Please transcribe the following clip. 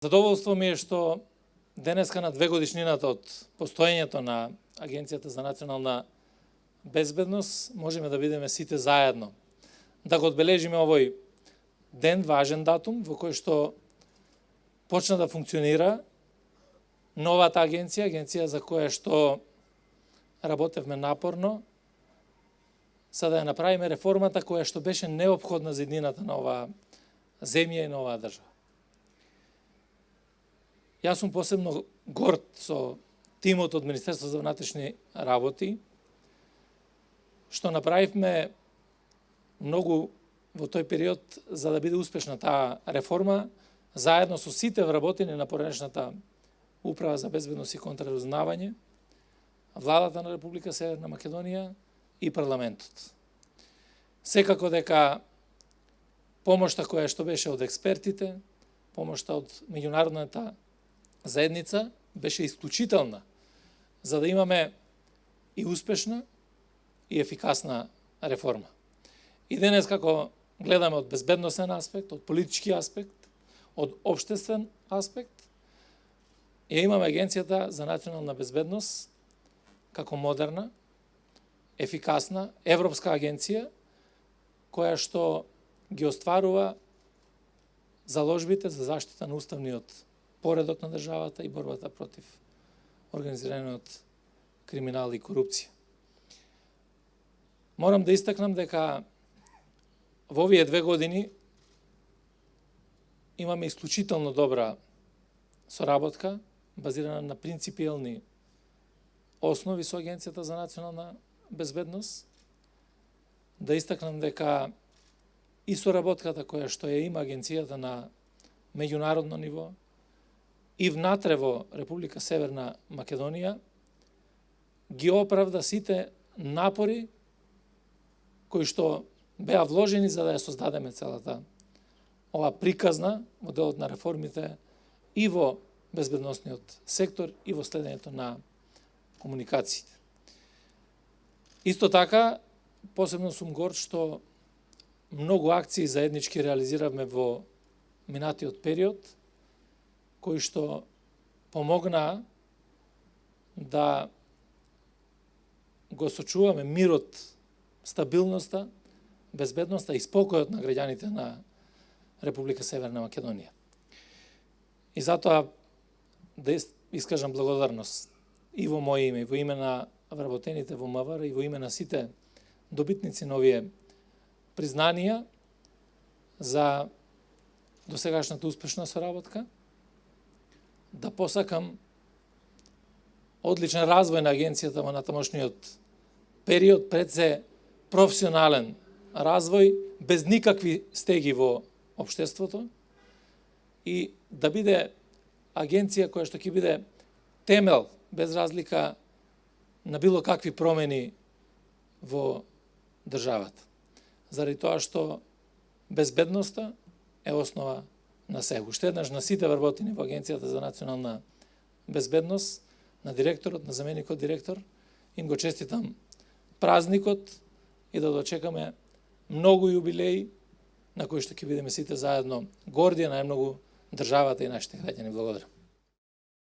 Задоволство ми е што денеска на 2 годишнината од постоењето на Агенцијата за национална безбедност можеме да бидеме сите заедно. Да го одбележиме овој ден, важен датум, во кој што почна да функционира новата агенција, агенција за која што работевме напорно, за да ја направиме реформата која што беше неопходна за иднината на оваа земја и на оваа држава. Јас сум посебно горд со тимот од Министерство за внатрешни работи, што направивме многу во тој период за да биде успешна таа реформа, заедно со сите вработени на поранешната Управа за безбедност и контраразузнавање, Владата на Република Северна Македонија и парламентот. Секако дека помошта која што беше од експертите, помошта од меѓународната заедница беше исклучителна за да имаме и успешна и ефикасна реформа. И денес како гледаме од безбедносен аспект, од политички аспект, од општествен аспект, ја имаме Агенцијата за национална безбедност како модерна, ефикасна, европска агенција која што ги остварува заложбите за заштита на уставниот поредок на државата и борбата против организираниот криминал и корупција. Морам да истакнам дека во овие 2 години имаме исклучително добра соработка, базирана на принципиелни основи со Агенцијата за национална безбедност. Да истакнам дека и соработката која што ја има Агенцијата на меѓународно ниво, и внатре во Република Северна Македонија ги оправда сите напори кои што беа вложени за да ја создадеме целата ова приказна во делот на реформите и во безбедносниот сектор и во следењето на комуникациите. Исто така, посебно сум горд што многу акции заеднички реализиравме во минатиот период, кои што помогнаа да го сочуваме мирот, стабилноста, безбедноста и спокојот на граѓаните на Република Северна Македонија. И затоа да искажам благодарност и во моје име, и во име на вработените во МВР, и во име на сите добитници на овие признанија за досегашната успешна соработка, да посакам одличен развој на агенцијата во натамошниот период, пред се професионален развој, без никакви стеги во општеството и да биде агенција која што ќе биде темел, без разлика на било какви промени во државата. Заради тоа што безбедноста е основа на се. Уште еднаш на сите вработени во Агенцијата за национална безбедност, на директорот, на заменикот директор, им го честитам празникот и да дочекаме многу јубилеи на кои што ќе бидеме сите заедно горди, најмногу државата и нашите граѓани. Благодарам.